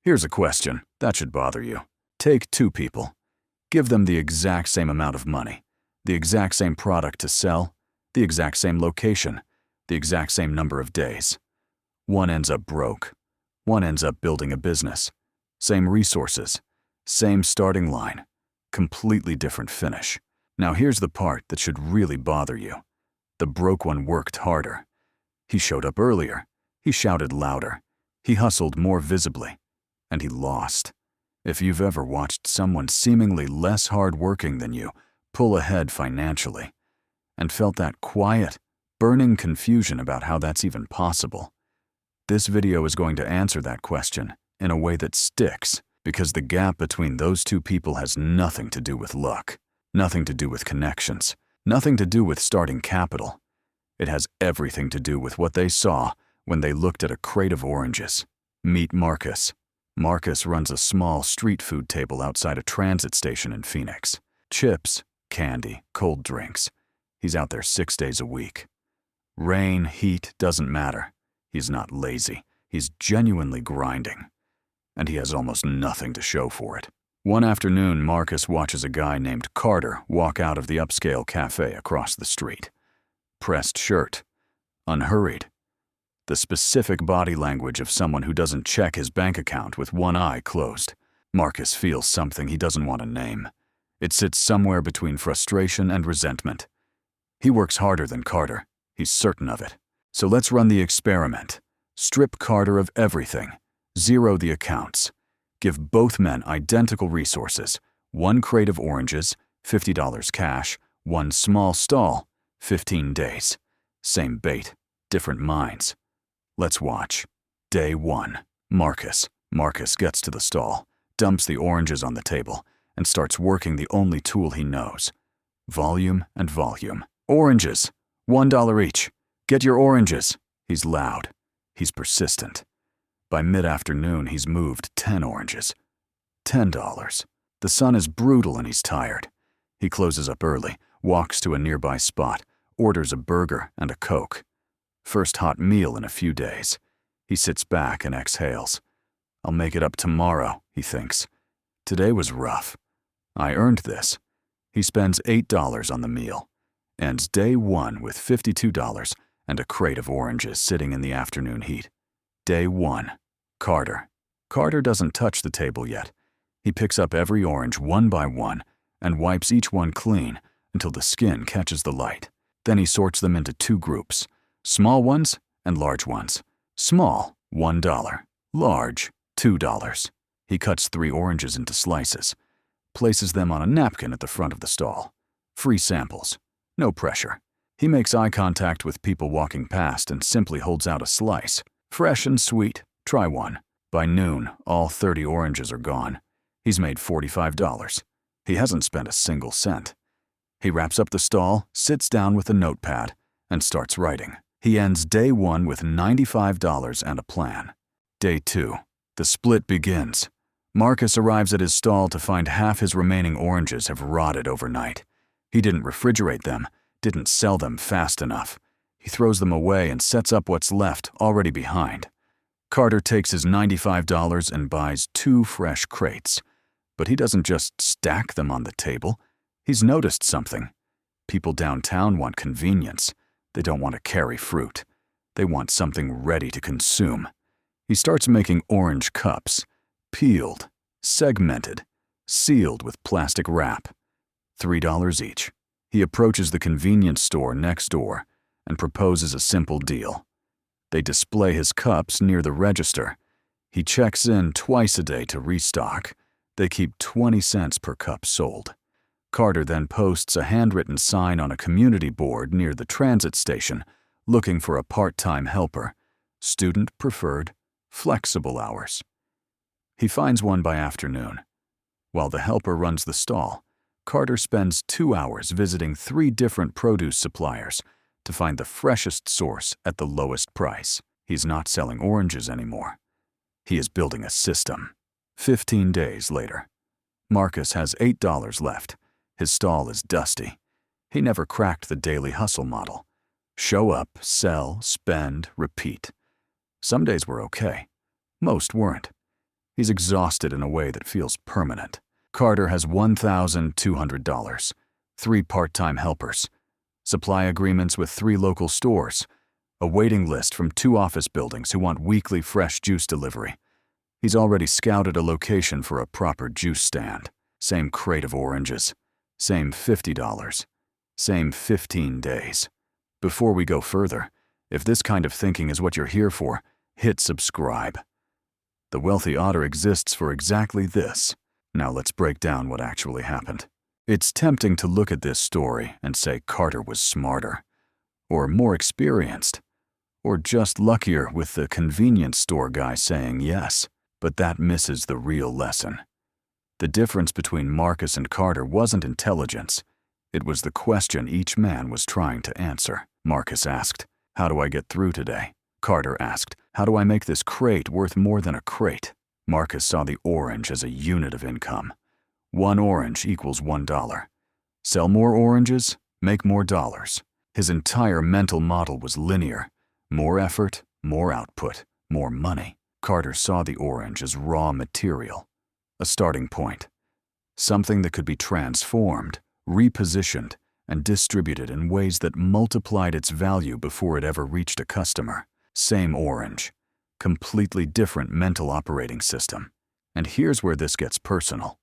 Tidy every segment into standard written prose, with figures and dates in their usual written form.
Here's a question that should bother you. Take two people. Give them the exact same amount of money, the exact same product to sell, the exact same location, the exact same number of days. One ends up broke. One ends up building a business. Same resources, same starting line, completely different finish. Now here's the part that should really bother you. The broke one worked harder. He showed up earlier. He shouted louder. He hustled more visibly. And he lost. If you've ever watched someone seemingly less hard-working than you pull ahead financially, and felt that quiet, burning confusion about how that's even possible, this video is going to answer that question in a way that sticks, because the gap between those two people has nothing to do with luck, nothing to do with connections, nothing to do with starting capital. It has everything to do with what they saw when they looked at a crate of oranges. Meet Marcus. Marcus runs a small street food table outside a transit station in Phoenix. Chips, candy, cold drinks. He's out there 6 days a week. Rain, heat, doesn't matter. He's not lazy. He's genuinely grinding. And he has almost nothing to show for it. One afternoon, Marcus watches a guy named Carter walk out of the upscale cafe across the street. Pressed shirt. Unhurried. The specific body language of someone who doesn't check his bank account with one eye closed. Marcus feels something he doesn't want to name. It sits somewhere between frustration and resentment. He works harder than Carter. He's certain of it. So let's run the experiment. Strip Carter of everything. Zero the accounts. Give both men identical resources. One crate of oranges, $50 cash. One small stall, 15 days. Same bait, different minds. Let's watch. Day 1. Marcus. Marcus gets to the stall, dumps the oranges on the table, and starts working the only tool he knows. Volume and volume. Oranges! $1 each. Get your oranges. He's loud. He's persistent. By mid-afternoon, he's moved 10 oranges. $10. The sun is brutal and he's tired. He closes up early, walks to a nearby spot, orders a burger and a Coke. First hot meal in a few days. He sits back and exhales. I'll make it up tomorrow, he thinks. Today was rough. I earned this. He spends $8 on the meal. Ends day 1 with $52 and a crate of oranges sitting in the afternoon heat. Day 1. Carter. Carter doesn't touch the table yet. He picks up every orange one by one and wipes each one clean until the skin catches the light. Then he sorts them into 2 groups. Small ones and large ones. Small, $1. Large, $2. He cuts 3 oranges into slices, places them on a napkin at the front of the stall. Free samples. No pressure. He makes eye contact with people walking past and simply holds out a slice. Fresh and sweet. Try one. By noon, all 30 oranges are gone. He's made $45. He hasn't spent a single cent. He wraps up the stall, sits down with a notepad, and starts writing. He ends day 1 with $95 and a plan. Day 2. The split begins. Marcus arrives at his stall to find half his remaining oranges have rotted overnight. He didn't refrigerate them, didn't sell them fast enough. He throws them away and sets up what's left already behind. Carter takes his $95 and buys 2 fresh crates. But he doesn't just stack them on the table. He's noticed something. People downtown want convenience. They don't want to carry fruit. They want something ready to consume. He starts making orange cups, peeled, segmented, sealed with plastic wrap. $3 each. He approaches the convenience store next door and proposes a simple deal. They display his cups near the register. He checks in twice a day to restock. They keep 20 cents per cup sold. Carter then posts a handwritten sign on a community board near the transit station looking for a part-time helper. Student preferred, flexible hours. He finds one by afternoon. While the helper runs the stall, Carter spends 2 hours visiting 3 different produce suppliers to find the freshest source at the lowest price. He's not selling oranges anymore. He is building a system. 15 days later. Marcus has $8 left. His stall is dusty. He never cracked the daily hustle model. Show up, sell, spend, repeat. Some days were okay. Most weren't. He's exhausted in a way that feels permanent. Carter has $1,200, 3 part-time helpers, supply agreements with 3 local stores, a waiting list from 2 office buildings who want weekly fresh juice delivery. He's already scouted a location for a proper juice stand. Same crate of oranges, same $50, same 15 days. Before we go further, if this kind of thinking is what you're here for, hit subscribe. The Wealthy Otter exists for exactly this. Now let's break down what actually happened. It's tempting to look at this story and say Carter was smarter, or more experienced, or just luckier with the convenience store guy saying yes. But that misses the real lesson. The difference between Marcus and Carter wasn't intelligence. It was the question each man was trying to answer. Marcus asked, "How do I get through today?" Carter asked, "How do I make this crate worth more than a crate?" Marcus saw the orange as a unit of income. 1 orange equals $1. Sell more oranges, make more dollars. His entire mental model was linear. More effort, more output, more money. Carter saw the orange as raw material, a starting point, something that could be transformed, repositioned, and distributed in ways that multiplied its value before it ever reached a customer. Same orange, completely different mental operating system. And here's where this gets personal,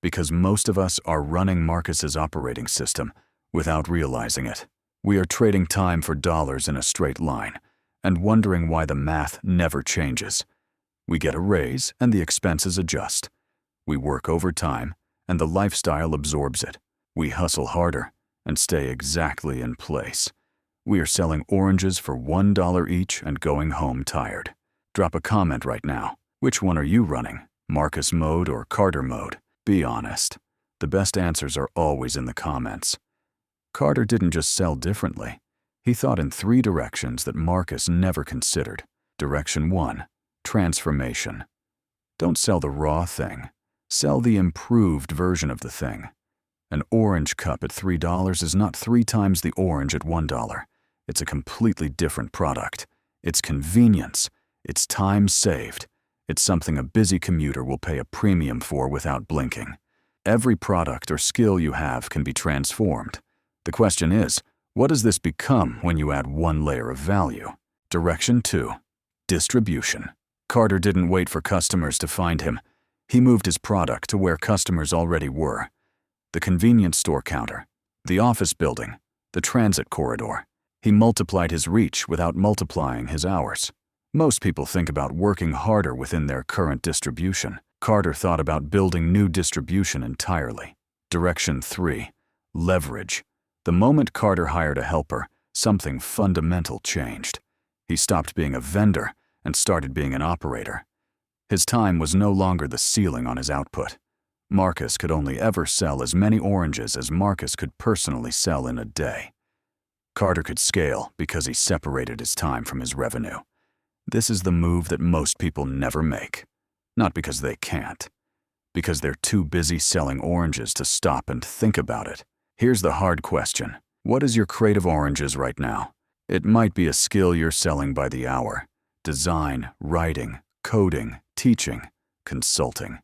because most of us are running Marcus's operating system without realizing it. We are trading time for dollars in a straight line and wondering why the math never changes. We get a raise and the expenses adjust. We work overtime and the lifestyle absorbs it. We hustle harder and stay exactly in place. We are selling oranges for $1 each and going home tired. Drop a comment right now. Which one are you running? Marcus mode or Carter mode? Be honest. The best answers are always in the comments. Carter didn't just sell differently. He thought in 3 directions that Marcus never considered. Direction 1. Transformation. Don't sell the raw thing. Sell the improved version of the thing. An orange cup at $3 is not 3 times the orange at $1. It's a completely different product. It's convenience. It's time saved. It's something a busy commuter will pay a premium for without blinking. Every product or skill you have can be transformed. The question is, what does this become when you add 1 layer of value? Direction 2. Distribution. Carter didn't wait for customers to find him. He moved his product to where customers already were. The convenience store counter, the office building, the transit corridor. He multiplied his reach without multiplying his hours. Most people think about working harder within their current distribution. Carter thought about building new distribution entirely. Direction 3. Leverage. The moment Carter hired a helper, something fundamental changed. He stopped being a vendor and started being an operator. His time was no longer the ceiling on his output. Marcus could only ever sell as many oranges as Marcus could personally sell in a day. Carter could scale because he separated his time from his revenue. This is the move that most people never make. Not because they can't, because they're too busy selling oranges to stop and think about it. Here's the hard question. What is your crate of oranges right now? It might be a skill you're selling by the hour. Design, writing, coding, teaching, consulting.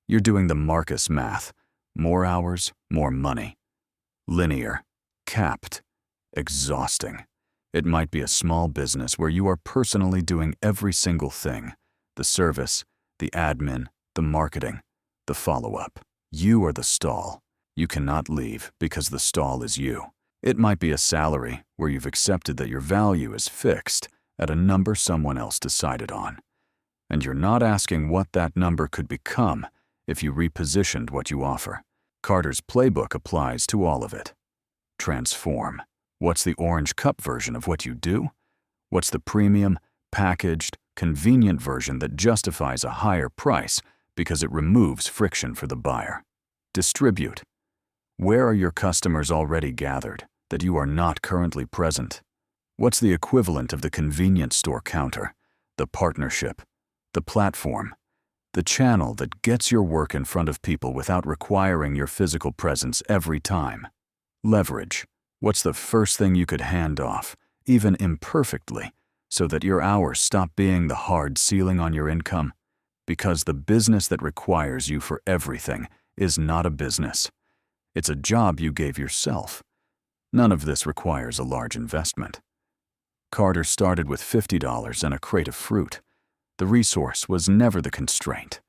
You're doing the Marcus math. More hours, more money. Linear, capped, exhausting. It might be a small business where you are personally doing every single thing. The service, the admin, the marketing, the follow-up. You are the stall. You cannot leave because the stall is you. It might be a salary where you've accepted that your value is fixed at a number someone else decided on. And you're not asking what that number could become if you repositioned what you offer. Carter's playbook applies to all of it. Transform. What's the orange cup version of what you do? What's the premium, packaged, convenient version that justifies a higher price because it removes friction for the buyer? Distribute. Where are your customers already gathered that you are not currently present? What's the equivalent of the convenience store counter, the partnership, the platform, the channel that gets your work in front of people without requiring your physical presence every time? Leverage. What's the first thing you could hand off, even imperfectly, so that your hours stop being the hard ceiling on your income? Because the business that requires you for everything is not a business. It's a job you gave yourself. None of this requires a large investment. Carter started with $50 and a crate of fruit. The resource was never the constraint.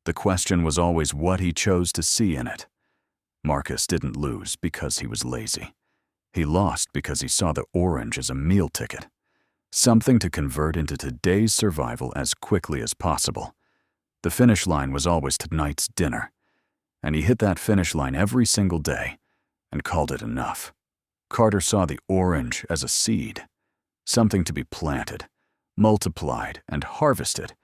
The question was always what he chose to see in it. Marcus didn't lose because he was lazy. He lost because he saw the orange as a meal ticket, something to convert into today's survival as quickly as possible. The finish line was always tonight's dinner, and he hit that finish line every single day and called it enough. Carter saw the orange as a seed, something to be planted, multiplied, and harvested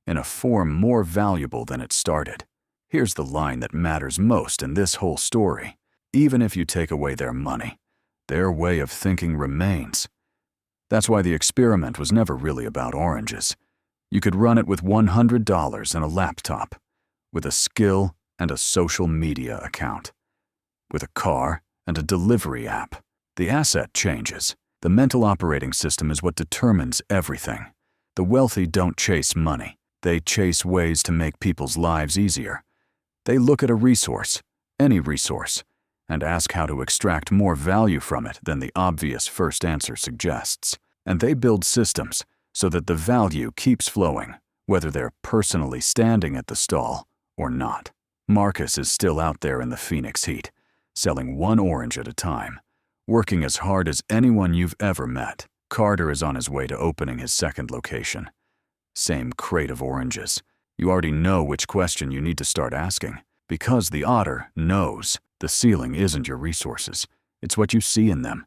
in a form more valuable than it started. Here's the line that matters most in this whole story. Even if you take away their money, their way of thinking remains. That's why the experiment was never really about oranges. You could run it with $100 and a laptop, with a skill and a social media account, with a car and a delivery app. The asset changes. The mental operating system is what determines everything. The wealthy don't chase money. They chase ways to make people's lives easier. They look at a resource, any resource, and ask how to extract more value from it than the obvious first answer suggests. And they build systems so that the value keeps flowing, whether they're personally standing at the stall or not. Marcus is still out there in the Phoenix heat, selling one orange at a time, working as hard as anyone you've ever met. Carter is on his way to opening his second location. Same crate of oranges. You already know which question you need to start asking, because the Otter knows the ceiling isn't your resources. It's what you see in them.